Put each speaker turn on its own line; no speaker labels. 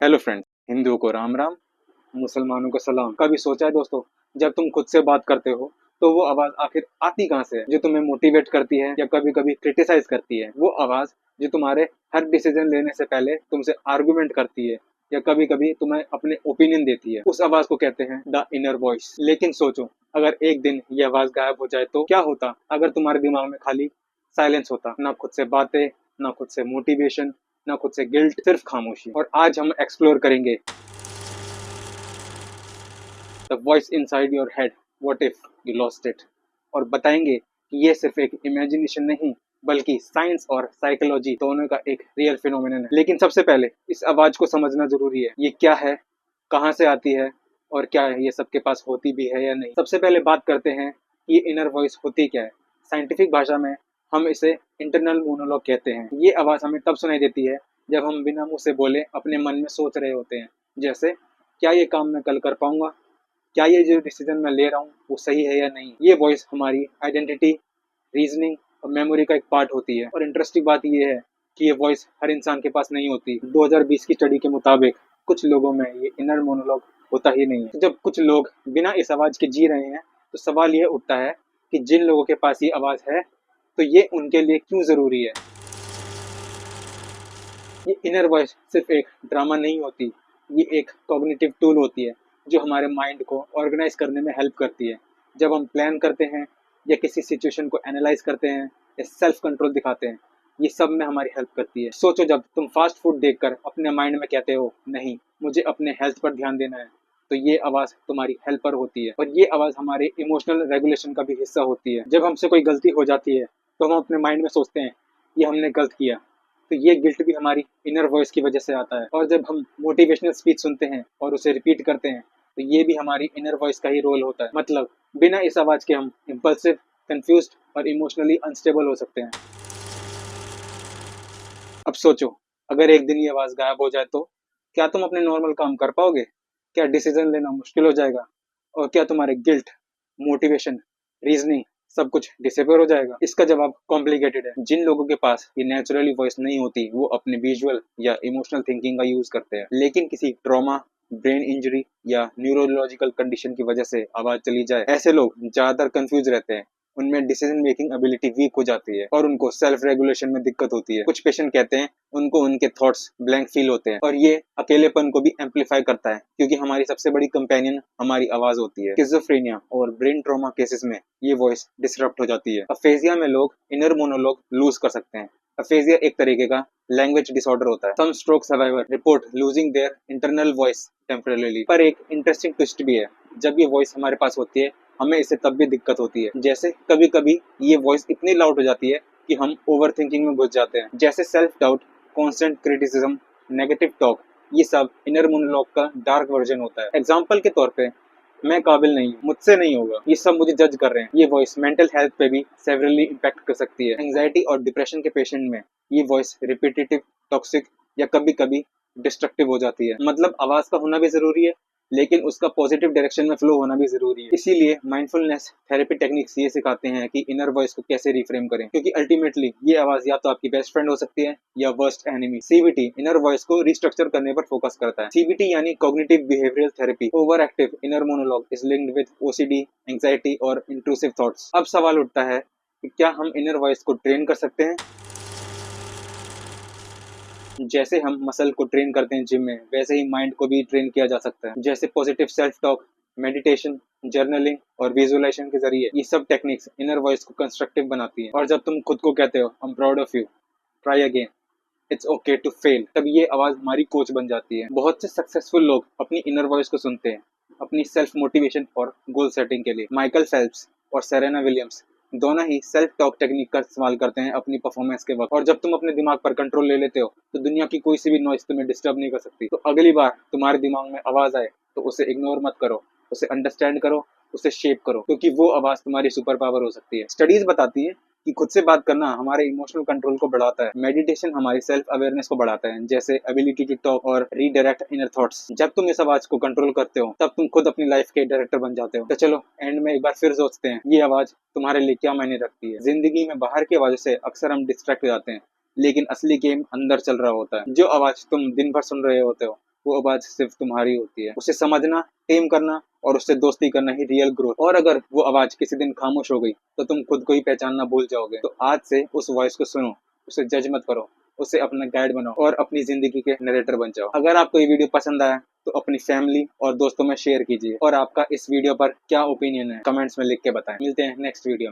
Hello friends. हिंदुओं को राम राम, मुसलमानों को सलाम। कभी सोचा है दोस्तों, जब तुम खुद से बात करते हो तो वो आवाज आखिर आती कहाँ से है, जो तुम्हें मोटिवेट करती है या कभी कभी क्रिटिसाइज करती है? वो आवाज जो तुम्हारे हर डिसीजन लेने से पहले तुमसे आर्गुमेंट करती है या कभी कभी तुम्हें अपने ओपिनियन देती है, उस आवाज को कहते हैं द इनर वॉइस। लेकिन सोचो, अगर एक दिन ये आवाज गायब हो जाए तो क्या होता? अगर तुम्हारे दिमाग में खाली साइलेंस होता, ना खुद से बातें, ना खुद से मोटिवेशन, ना खुद से गिल्ट, सिर्फ खामोशी। और आज हम एक्सप्लोर करेंगे the voice inside your head, what if you lost it, और बताएंगे कि ये सिर्फ एक इमेजिनेशन नहीं बल्कि साइंस और साइकोलॉजी दोनों का एक रियल फिनोमिनन है। लेकिन सबसे पहले इस आवाज को समझना जरूरी है। ये क्या है, कहाँ से आती है, और क्या ये सबके पास होती भी है या नहीं? सबसे पहले बात करते हैं कि ये इनर वॉइस होती क्या है। साइंटिफिक भाषा में हम इसे इंटरनल मोनोलॉग कहते हैं। ये आवाज हमें तब सुनाई देती है जब हम बिना मुंह से बोले अपने मन में सोच रहे होते हैं। जैसे, क्या ये काम मैं कल कर पाऊंगा, क्या ये जो डिसीजन मैं ले रहा हूँ वो सही है या नहीं। ये वॉइस हमारी आइडेंटिटी, रीजनिंग और मेमोरी का एक पार्ट होती है। और इंटरेस्टिंग बात ये है कि ये वॉइस हर इंसान के पास नहीं होती। 2020 की स्टडी के मुताबिक कुछ लोगों में ये इनर मोनोलॉग होता ही नहीं है। तो जब कुछ लोग बिना इस आवाज के जी रहे हैं तो सवाल ये उठता है कि जिन लोगों के पास ये आवाज है तो ये उनके लिए क्यों जरूरी है। ये इनर वॉइस सिर्फ एक ड्रामा नहीं होती, ये एक कॉग्निटिव टूल होती है जो हमारे माइंड को ऑर्गेनाइज करने में हेल्प करती है। जब हम प्लान करते हैं या किसी सिचुएशन को एनालाइज करते हैं या सेल्फ कंट्रोल दिखाते हैं, ये सब में हमारी हेल्प करती है। सोचो, जब तुम फास्ट फूड देखकर अपने माइंड में कहते हो नहीं, मुझे अपने हेल्थ पर ध्यान देना है, तो ये आवाज तुम्हारी हेल्पर होती है। और ये आवाज हमारे इमोशनल रेगुलेशन का भी हिस्सा होती है। जब हमसे कोई गलती हो जाती है तो हम अपने माइंड में सोचते हैं ये हमने गलत किया, तो ये गिल्ट भी हमारी इनर वॉइस की वजह से आता है। और जब हम मोटिवेशनल स्पीच सुनते हैं और उसे रिपीट करते हैं तो ये भी हमारी इनर वॉइस का ही रोल होता है। मतलब बिना इस आवाज के हम इम्पल्सिव, कंफ्यूज्ड और इमोशनली अनस्टेबल हो सकते हैं। अब सोचो, अगर एक दिन ये आवाज गायब हो जाए तो क्या तुम अपने नॉर्मल काम कर पाओगे? क्या डिसीजन लेना मुश्किल हो जाएगा? और क्या तुम्हारे गिल्ट, मोटिवेशन, रीजनिंग सब कुछ डिसअपियर हो जाएगा? इसका जवाब कॉम्प्लिकेटेड है। जिन लोगों के पास ये नेचुरली वॉइस नहीं होती वो अपने विजुअल या इमोशनल थिंकिंग का यूज करते हैं। लेकिन किसी ट्रॉमा, ब्रेन इंजरी या न्यूरोलॉजिकल कंडीशन की वजह से आवाज चली जाए, ऐसे लोग ज्यादातर कंफ्यूज रहते हैं। उनमें डिसीजन मेकिंग एबिलिटी वीक हो जाती है और उनको सेल्फ रेगुलेशन में दिक्कत होती है। कुछ पेशेंट कहते हैं उनको उनके थॉट्स ब्लैंक फील होते हैं, और ये अकेलेपन को भी एम्पलीफाई करता है क्योंकि हमारी सबसे बड़ी कंपेनियन हमारी आवाज होती है। स्किज़ोफ्रेनिया और ब्रेन ट्रॉमा केसेस में ये वॉइस डिसरप्ट हो जाती है। अफेजिया में लोग इनर मोनोलॉग लूज कर सकते हैं। अफेजिया एक तरीके का लैंग्वेज डिसऑर्डर होता है। Some stroke survivor report losing their internal voice temporarily. पर एक इंटरेस्टिंग ट्विस्ट भी है, जब ये वॉइस हमारे पास होती है हमें इससे तब भी दिक्कत होती है। जैसे कभी कभी ये वॉइस इतनी लाउड हो जाती है कि हम ओवर थिंकिंग में घुस जाते हैं। जैसे self doubt, constant criticism, negative talk, ये सब इनर मोनोलॉग का डार्क वर्जन होता है। एग्जाम्पल के तौर पे, मैं काबिल नहीं हूँ, मुझसे नहीं होगा, ये सब मुझे जज कर रहे हैं। ये वॉइस मेंटल हेल्थ पे भी सेवरली इम्पैक्ट कर सकती है। एंजाइटी और डिप्रेशन के पेशेंट में ये वॉइस रिपीटेटिव, टॉक्सिक या कभी कभी डिस्ट्रक्टिव हो जाती है। मतलब आवाज का होना भी जरूरी है लेकिन उसका पॉजिटिव डायरेक्शन में फ्लो होना भी जरूरी है। इसीलिए माइंडफुलनेस थेरेपी टेक्निक्स ये सिखाते हैं कि इनर वॉइस को कैसे रिफ्रेम करें, क्योंकि अल्टीमेटली ये आवाज या तो आपकी बेस्ट फ्रेंड हो सकती है या worst enemy. CBT inner voice को रिस्ट्रक्चर करने पर फोकस करता है। सीबीटी यानी cognitive behavioural therapy. Over active inner monologue is linked with OCD, anxiety और इंट्रूसिव थॉट्स। अब सवाल उठता है कि क्या हम इनर वॉइस को ट्रेन कर सकते हैं? जैसे हम मसल को ट्रेन करते हैं जिम में, वैसे ही माइंड को भी ट्रेन किया जा सकता है। जैसे positive self talk, meditation, journaling और विजुअलाइजेशन के जरिए ये सब टेक्निक्स इनर वॉइस को कंस्ट्रक्टिव बनाती है। और जब तुम खुद को कहते हो I am proud of you, try again, it's okay to fail, तब ये आवाज हमारी कोच बन जाती है। बहुत से सक्सेसफुल लोग अपनी इनर वॉइस को सुनते हैं अपनी सेल्फ मोटिवेशन और गोल सेटिंग के लिए। माइकल फेल्प्स और सेरेना विलियम्स दोनों ही सेल्फ टॉक टेक्निक का इस्तेमाल करते हैं अपनी परफॉर्मेंस के वक्त। और जब तुम अपने दिमाग पर कंट्रोल ले लेते हो तो दुनिया की कोई सी भी नॉइस तुम्हें डिस्टर्ब नहीं कर सकती। तो अगली बार तुम्हारे दिमाग में आवाज आए तो उसे इग्नोर मत करो, उसे अंडरस्टैंड करो, उसे शेप करो, क्योंकि वो आवाज तुम्हारी सुपर पावर हो सकती है। स्टडीज बताती है कि खुद से बात करना हमारे इमोशनल कंट्रोल को बढ़ाता है। मेडिटेशन हमारी सेल्फ अवेयरनेस को बढ़ाता है, जैसे एबिलिटी टू टॉक और रीडायरेक्ट इनर थॉट्स। जब तुम इस आवाज को कंट्रोल करते हो तब तुम खुद अपनी लाइफ के डायरेक्टर बन जाते हो। तो चलो एंड में एक बार फिर सोचते हैं ये आवाज तुम्हारे लिए क्या मायने रखती है। जिंदगी में बाहर की आवाजों से अक्सर हम डिस्ट्रैक्ट हो जाते हैं, लेकिन असली गेम अंदर चल रहा होता है। जो आवाज तुम दिन भर सुन रहे होते हो वो आवाज सिर्फ तुम्हारी होती है। उसे समझना, टेम करना और उससे दोस्ती करना ही रियल ग्रोथ। और अगर वो आवाज किसी दिन खामोश हो गई तो तुम खुद को ही पहचानना भूल जाओगे। तो आज से उस वॉइस को सुनो, उसे जज मत करो, उसे अपना गाइड बनाओ और अपनी जिंदगी के नरेटर बन जाओ। अगर आपको ये वीडियो पसंद आया तो अपनी फैमिली और दोस्तों में शेयर कीजिए। और आपका इस वीडियो पर क्या ओपिनियन है कमेंट्स में लिख के बताएं। मिलते हैं नेक्स्ट वीडियो में।